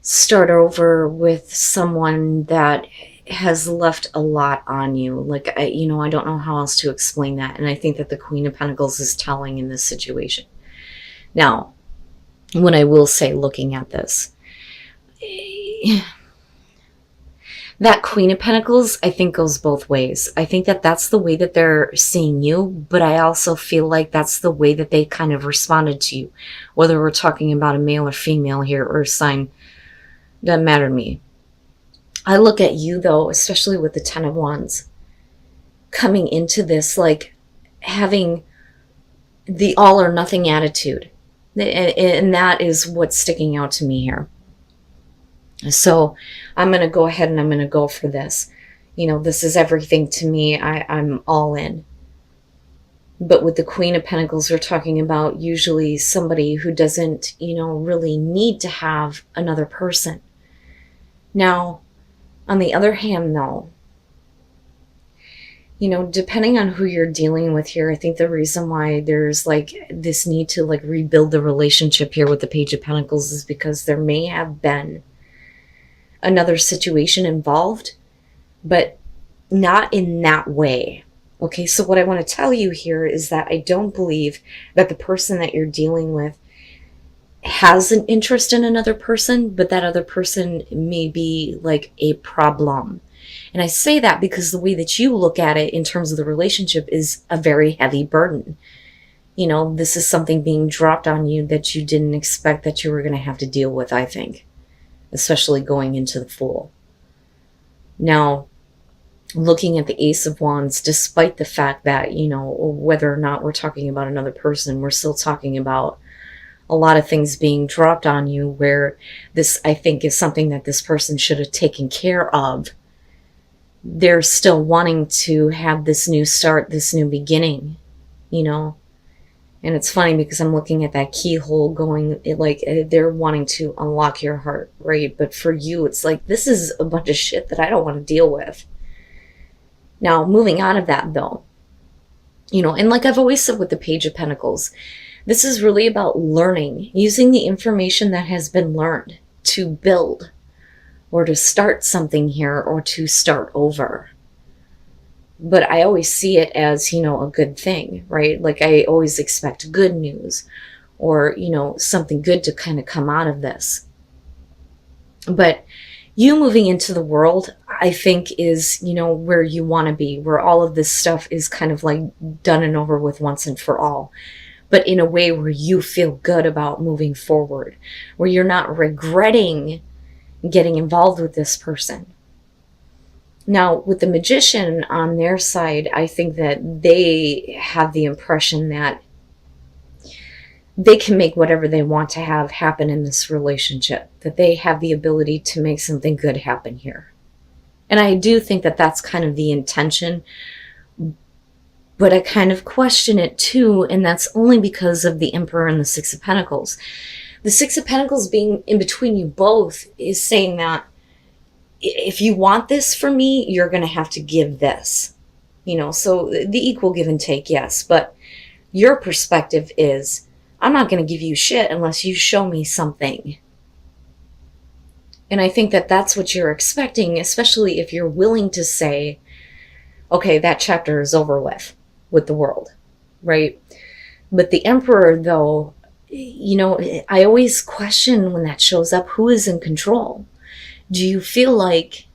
start over with someone that has left a lot on you. Like, I don't know how else to explain that. And I think that the Queen of Pentacles is telling in this situation. Now, what I will say looking at this, that Queen of Pentacles, I think, goes both ways. I think that that's the way that they're seeing you, but I also feel like that's the way that they kind of responded to you. Whether we're talking about a male or female here or a sign, doesn't matter to me. I look at you, though, especially with the Ten of Wands, coming into this, like, having the all or nothing attitude. And that is what's sticking out to me here. So I'm going to go ahead and I'm going to go for this. This is everything to me. I'm all in. But with the Queen of Pentacles, we're talking about usually somebody who doesn't, really need to have another person. Now, on the other hand, though, depending on who you're dealing with here, I think the reason why there's like this need to like rebuild the relationship here with the Page of Pentacles is because there may have been another situation involved, but not in that way. Okay, so what I want to tell you here is that I don't believe that the person that you're dealing with has an interest in another person, but that other person may be like a problem. And I say that because the way that you look at it in terms of the relationship is a very heavy burden. This is something being dropped on you that you didn't expect that you were going to have to deal with, I think. Especially going into the Fool. Now, looking at the Ace of Wands, despite the fact that, whether or not we're talking about another person, we're still talking about a lot of things being dropped on you where this, I think, is something that this person should have taken care of. They're still wanting to have this new start, this new beginning, And it's funny because I'm looking at that keyhole going, like, they're wanting to unlock your heart, right? But for you, it's like, this is a bunch of shit that I don't want to deal with. Now, moving out of that, though, and like I've always said with the Page of Pentacles, this is really about learning, using the information that has been learned to build or to start something here or to start over. But I always see it as, a good thing, right? Like I always expect good news or, something good to kind of come out of this. But you moving into the world, I think is, where you want to be, where all of this stuff is kind of like done and over with once and for all. But in a way where you feel good about moving forward, where you're not regretting getting involved with this person. Now, with the Magician on their side, I think that they have the impression that they can make whatever they want to have happen in this relationship, that they have the ability to make something good happen here. And I do think that that's kind of the intention, but I kind of question it too, and that's only because of the Emperor and the Six of Pentacles. The Six of Pentacles being in between you both is saying that if you want this from me, you're going to have to give this. So the equal give and take, yes. But your perspective is, I'm not going to give you shit unless you show me something. And I think that that's what you're expecting, especially if you're willing to say, okay, that chapter is over with the world, right? But the Emperor, though, I always question when that shows up, who is in control? Do you feel like,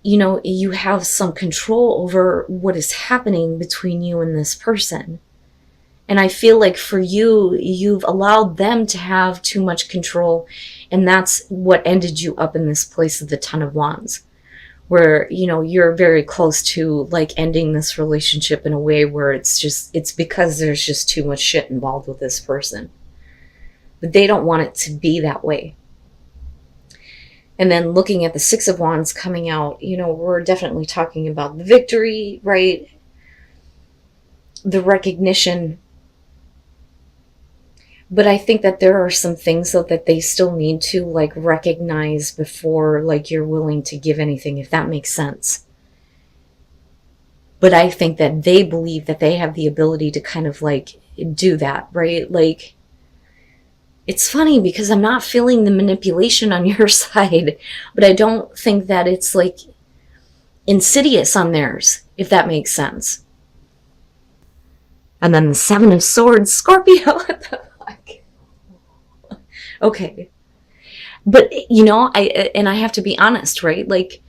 you have some control over what is happening between you and this person? And I feel like for you, you've allowed them to have too much control. And that's what ended you up in this place of the Ten of Wands, where, you're very close to like ending this relationship in a way where it's because there's just too much shit involved with this person. But they don't want it to be that way. And then looking at the Six of Wands coming out, we're definitely talking about the victory, right? The recognition. But I think that there are some things though that they still need to like recognize before like you're willing to give anything, if that makes sense. But I think that they believe that they have the ability to kind of like do that, right? Like It's funny because I'm not feeling the manipulation on your side, but I don't think that it's like insidious on theirs, if that makes sense. And then the Seven of Swords, Scorpio. What the fuck? Okay. But, you know, I have to be honest, right? Like,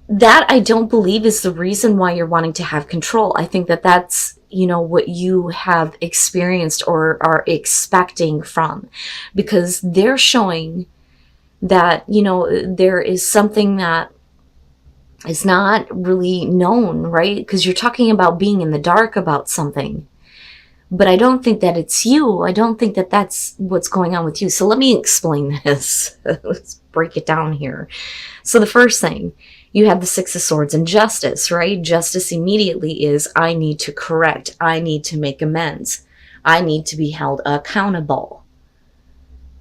that I don't believe is the reason why you're wanting to have control. I think that that's, you know, what you have experienced or are expecting from, because they're showing that, you know, there is something that is not really known, right? Because you're talking about being in the dark about something. But I don't think that it's you. I don't think that that's what's going on with you. So let me explain this. Let's break it down here. So the first thing, you have the Six of Swords and justice, right? Justice immediately is, I need to correct. I need to make amends. I need to be held accountable,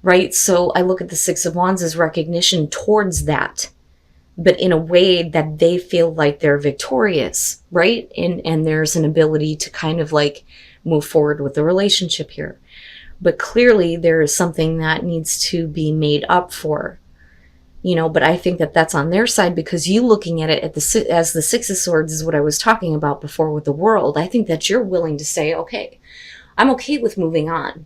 right? So I look at the Six of Wands as recognition towards that, but in a way that they feel like they're victorious, right? And there's an ability to kind of like move forward with the relationship here. But clearly there is something that needs to be made up for, you know, but I think that that's on their side, because you looking at it as the Six of Swords is what I was talking about before with the world. I think that you're willing to say, okay, I'm okay with moving on.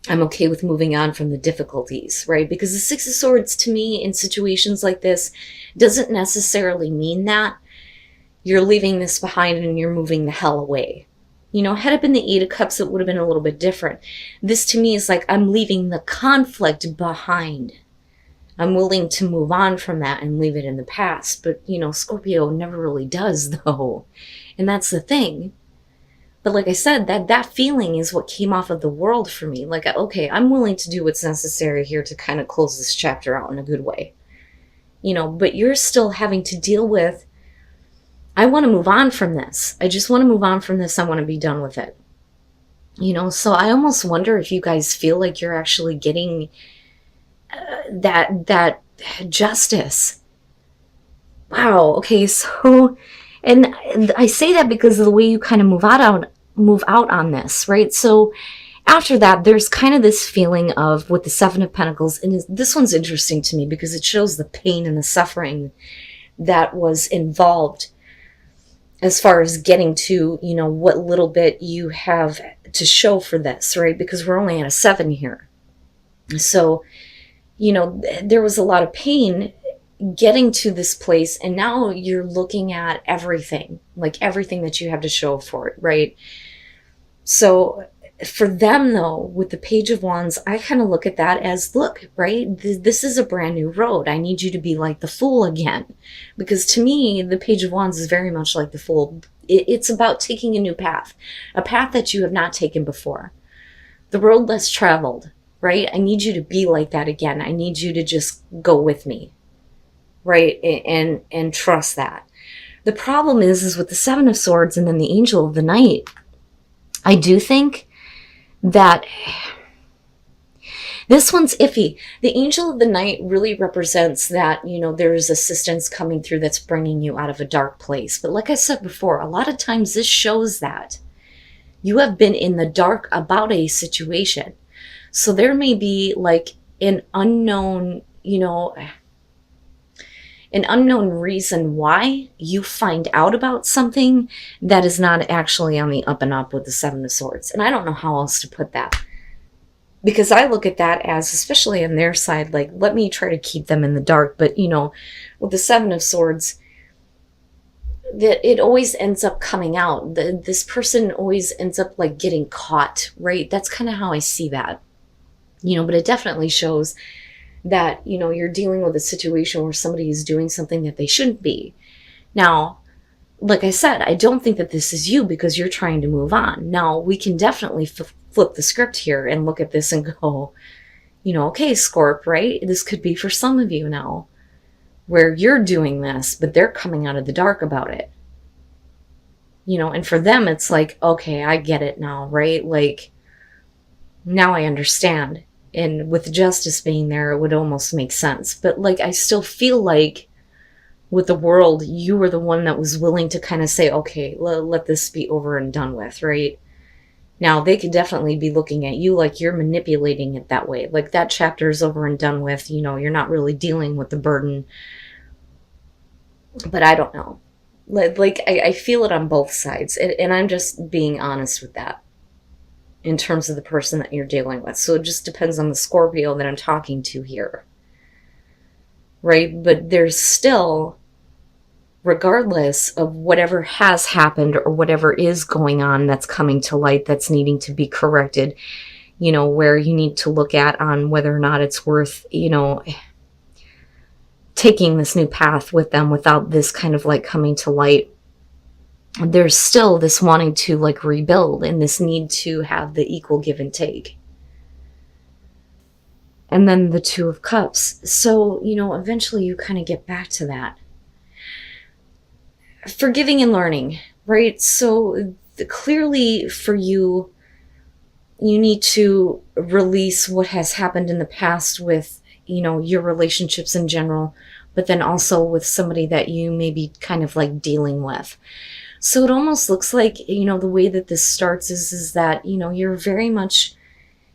I'm okay with moving on from the difficulties, right? Because the Six of Swords to me in situations like this doesn't necessarily mean that you're leaving this behind and you're moving the hell away. You know, had it been the Eight of Cups, it would have been a little bit different. This to me is like, I'm leaving the conflict behind. I'm willing to move on from that and leave it in the past. But, you know, Scorpio never really does, though. And that's the thing. But like I said, that feeling is what came off of the world for me. Like, okay, I'm willing to do what's necessary here to kind of close this chapter out in a good way. You know, but you're still having to deal with, I want to move on from this. I just want to move on from this. I want to be done with it. You know, so I almost wonder if you guys feel like you're actually getting that justice. Wow. Okay. So, and I say that because of the way you kind of move out on this, right? So after that, there's kind of this feeling of with the Seven of Pentacles, and this one's interesting to me because it shows the pain and the suffering that was involved as far as getting to, you know, what little bit you have to show for this, right? Because we're only at a 7 here. So, you know, there was a lot of pain getting to this place, and now you're looking at everything, like everything that you have to show for it, right? So for them though, with the Page of Wands, I kind of look at that as, look, right, this is a brand new road. I need you to be like the Fool again, because to me the Page of Wands is very much like the Fool. It's about taking a new path, a path that you have not taken before, the road less traveled, right? I need you to be like that again. I need you to just go with me, right? And trust that. The problem is with the Seven of Swords and then the Angel of the Night, I do think that this one's iffy. The Angel of the Night really represents that, you know, there's assistance coming through that's bringing you out of a dark place. But like I said before, a lot of times this shows that you have been in the dark about a situation. So there may be like an unknown, you know, an unknown reason why you find out about something that is not actually on the up and up with the Seven of Swords. And I don't know how else to put that, because I look at that as, especially on their side, like, let me try to keep them in the dark. But, you know, with the Seven of Swords, that it always ends up coming out. This person always ends up like getting caught, right? That's kind of how I see that, you know, but it definitely shows that, you know, you're dealing with a situation where somebody is doing something that they shouldn't be. Now, like I said, I don't think that this is you because you're trying to move on. Now, we can definitely flip the script here and look at this and go, you know, okay, Scorp, right? This could be for some of you now, where you're doing this, but they're coming out of the dark about it. You know, and for them, it's like, okay, I get it now, right? Like, now I understand. And with justice being there, it would almost make sense. But like, I still feel like with the world, you were the one that was willing to kind of say, okay, let this be over and done with, right? Now, they could definitely be looking at you like you're manipulating it that way. Like that chapter is over and done with. You're not really dealing with the burden. But I don't know. Like I feel it on both sides. And I'm just being honest with that in terms of the person that you're dealing with. So it just depends on the Scorpio that I'm talking to here. Right? But there's still, regardless of whatever has happened or whatever is going on that's coming to light that's needing to be corrected, where you need to look at on whether or not it's worth, taking this new path with them without this kind of like coming to light. There's still this wanting to like rebuild and this need to have the equal give and take. And then the Two of Cups. So, eventually you kind of get back to that. Forgiving and learning, right? So clearly for you, you need to release what has happened in the past with, your relationships in general, but then also with somebody that you may be kind of like dealing with. So it almost looks like, the way that this starts is that, you're very much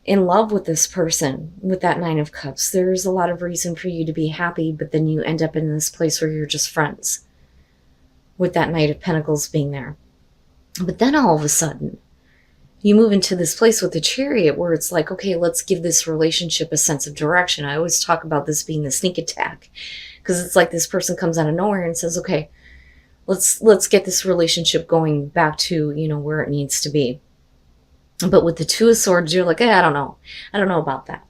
in love with this person with that Nine of Cups. There's a lot of reason for you to be happy, but then you end up in this place where you're just friends with that Knight of Pentacles being there. But then all of a sudden, you move into this place with the Chariot where it's like, okay, let's give this relationship a sense of direction. I always talk about this being the sneak attack because it's like this person comes out of nowhere and says, okay, let's get this relationship going back to, where it needs to be. But with the Two of Swords, you're like, I don't know. I don't know about that.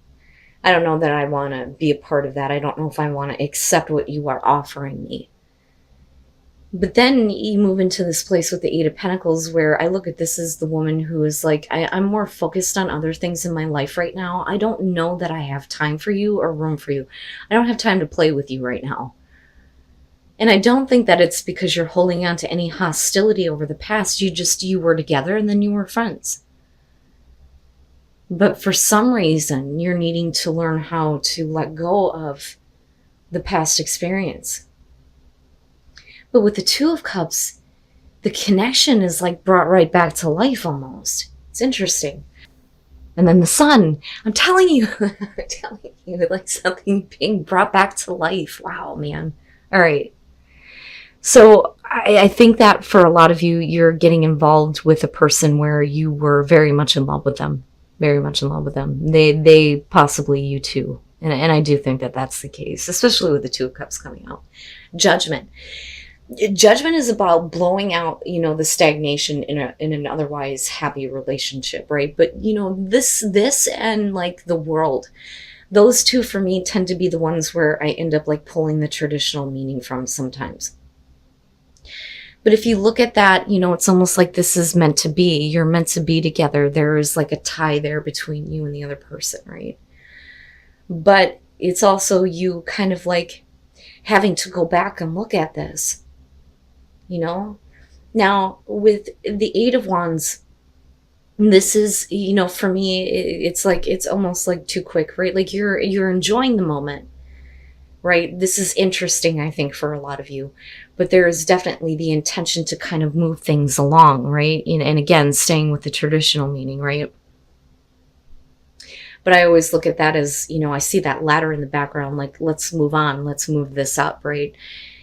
I don't know that I want to be a part of that. I don't know if I want to accept what you are offering me. But then you move into this place with the Eight of Pentacles where I look at this as the woman who is like, I'm more focused on other things in my life right now. I don't know that I have time for you or room for you. I don't have time to play with you right now. And I don't think that it's because you're holding on to any hostility over the past. You were together and then you were friends. But for some reason, you're needing to learn how to let go of the past experience. But with the Two of Cups, the connection is like brought right back to life almost. It's interesting. And then the Sun, I'm telling you, like something being brought back to life. Wow, man. All right. So I think that for a lot of you, you're getting involved with a person where you were very much in love with them. Very much in love with them. They possibly you too. And I do think that that's the case, especially with the Two of Cups coming out. Judgment. Judgment is about blowing out, the stagnation in an otherwise happy relationship, right? But, this and like the world, those two for me tend to be the ones where I end up like pulling the traditional meaning from sometimes. But if you look at that, it's almost like this is meant to be. You're meant to be together. There is like a tie there between you and the other person, right? But it's also you kind of like having to go back and look at this. Now with the Eight of Wands, this is, for me, it's like, it's almost like too quick, right? Like you're enjoying the moment, right? This is interesting, I think, for a lot of you, but there is definitely the intention to kind of move things along, right? And again, staying with the traditional meaning, right? But I always look at that as, I see that ladder in the background, like, let's move on, let's move this up, right?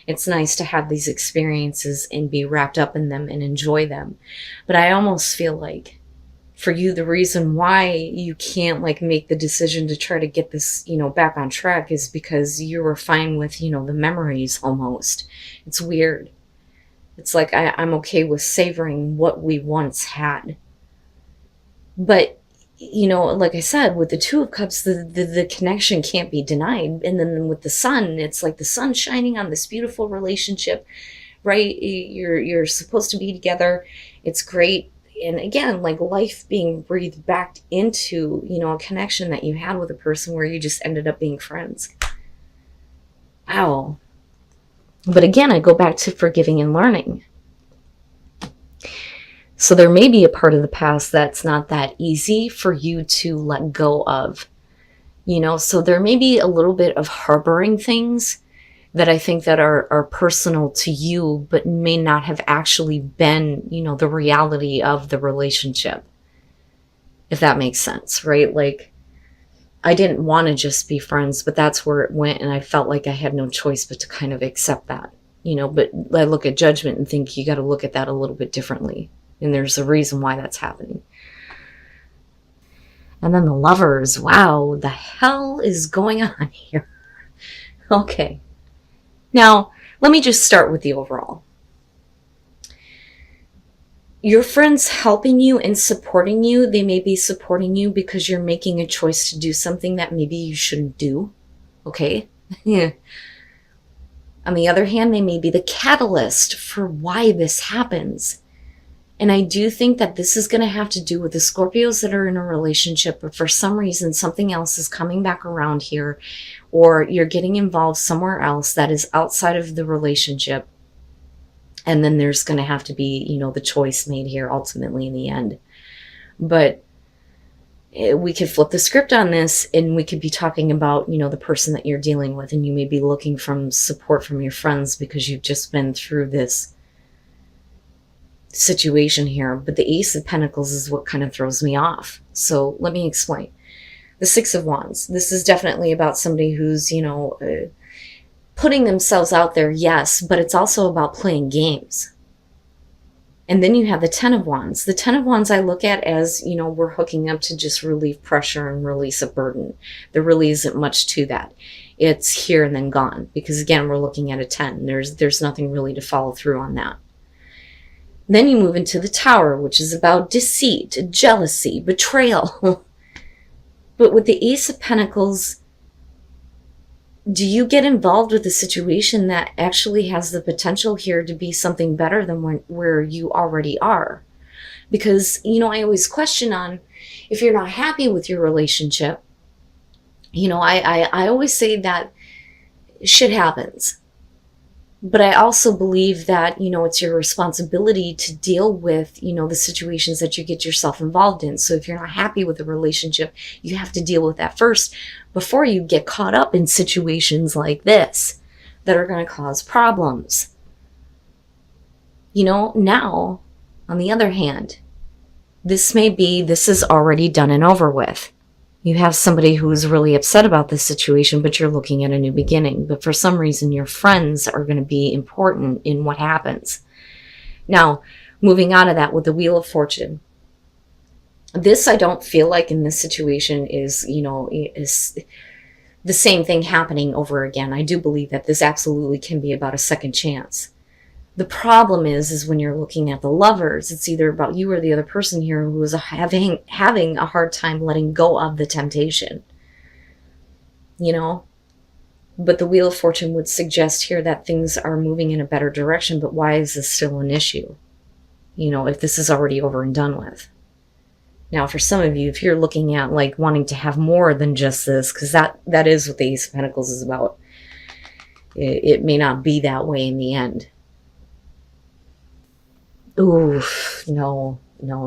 It's nice to have these experiences and be wrapped up in them and enjoy them. But I almost feel like for you, the reason why you can't like make the decision to try to get this, back on track is because you were fine with, the memories almost. It's weird. It's like I'm okay with savoring what we once had. But like I said, with the Two of Cups, the connection can't be denied. And then with the Sun, it's like the sun shining on this beautiful relationship, right? You're supposed to be together. It's great. And again, like life being breathed back into, a connection that you had with a person where you just ended up being friends. Wow. But again, I go back to forgiving and learning. So there may be a part of the past that's not that easy for you to let go of, so there may be a little bit of harboring things that I think that are personal to you, but may not have actually been, the reality of the relationship. if that makes sense, right? Like, I didn't want to just be friends, but that's where it went, and I felt like I had no choice but to kind of accept that, but I look at judgment and think you got to look at that a little bit differently, and there's a reason why that's happening. And then the Lovers, wow, the hell is going on here? Okay, now let me just start with the overall. Your friends helping you and supporting you, they may be supporting you because you're making a choice to do something that maybe you shouldn't do. Okay? Yeah. On the other hand, they may be the catalyst for why this happens. And I do think that this is going to have to do with the Scorpios that are in a relationship, but for some reason, something else is coming back around here, or you're getting involved somewhere else that is outside of the relationship. And then there's going to have to be, the choice made here ultimately in the end. But we could flip the script on this, and we could be talking about, the person that you're dealing with, and you may be looking for support from your friends because you've just been through this situation here. But the Ace of Pentacles is what kind of throws me off. So let me explain. The Six of Wands. This is definitely about somebody who's, putting themselves out there, yes, but it's also about playing games. And then you have the Ten of Wands. The Ten of Wands I look at as, we're hooking up to just relieve pressure and release a burden. There really isn't much to that. It's here and then gone. Because again, we're looking at a 10. There's nothing really to follow through on that. Then you move into the Tower, which is about deceit, jealousy, betrayal. But with the Ace of Pentacles, do you get involved with a situation that actually has the potential here to be something better than where you already are? Because, I always question on if you're not happy with your relationship, I always say that shit happens. But I also believe that, it's your responsibility to deal with, the situations that you get yourself involved in. So if you're not happy with the relationship, you have to deal with that first before you get caught up in situations like this that are going to cause problems. Now, on the other hand, this is already done and over with. You have somebody who is really upset about this situation, but you're looking at a new beginning. But for some reason, your friends are going to be important in what happens. Now, moving on to that with the Wheel of Fortune. This, I don't feel like in this situation is the same thing happening over again. I do believe that this absolutely can be about a second chance. The problem is when you're looking at the Lovers, it's either about you or the other person here who is having a hard time letting go of the temptation. But the Wheel of Fortune would suggest here that things are moving in a better direction, but why is this still an issue? If this is already over and done with. Now, for some of you, if you're looking at like wanting to have more than just this, because that is what the Ace of Pentacles is about, it may not be that way in the end. Ooh, no,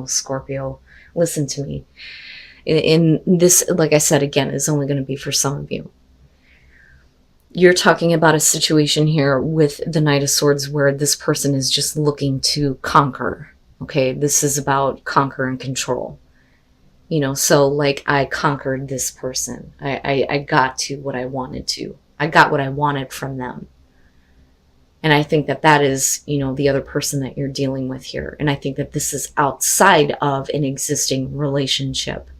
Scorpio, listen to me. In this, like I said, again, is only going to be for some of you. You're talking about a situation here with the Knight of Swords where this person is just looking to conquer. Okay, this is about conquer and control. So like I conquered this person. I got to what I wanted to. I got what I wanted from them. And I think that is, the other person that you're dealing with here. And I think that this is outside of an existing relationship.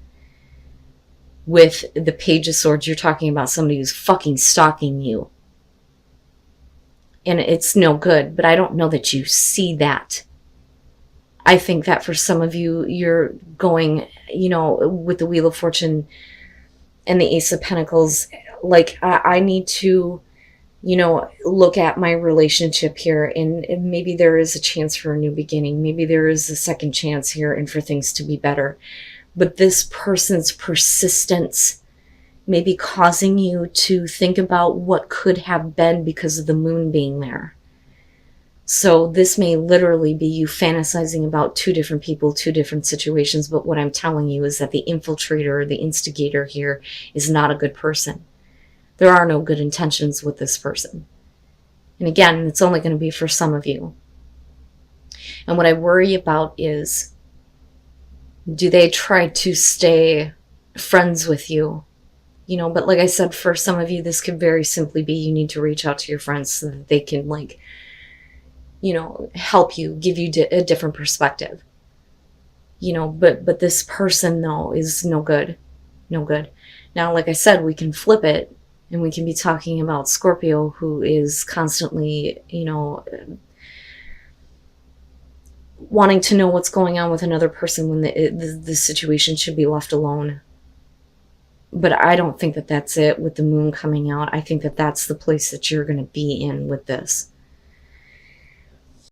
With the Page of Swords, you're talking about somebody who's fucking stalking you. And it's no good, but I don't know that you see that. I think that for some of you, you're going, with the Wheel of Fortune and the Ace of Pentacles, like I need to look at my relationship here, and maybe there is a chance for a new beginning. Maybe there is a second chance here and for things to be better. But this person's persistence may be causing you to think about what could have been because of the moon being there. So this may literally be you fantasizing about two different people, two different situations. But what I'm telling you is that the infiltrator, the instigator here is not a good person. There are no good intentions with this person. And again, it's only going to be for some of you. And what I worry about is Do they try to stay friends with you? You know, but like I said, for some of you, this could very simply be you need to reach out to your friends so that they can, like, you know, help you, give you a different perspective. You know, but this person, though, is no good. No good. Now, like I said, we can flip it and we can be talking about Scorpio, who is constantly, you know, wanting to know what's going on with another person when the situation should be left alone. But I don't think that that's it with the moon coming out. I think that that's the place that you're going to be in with this.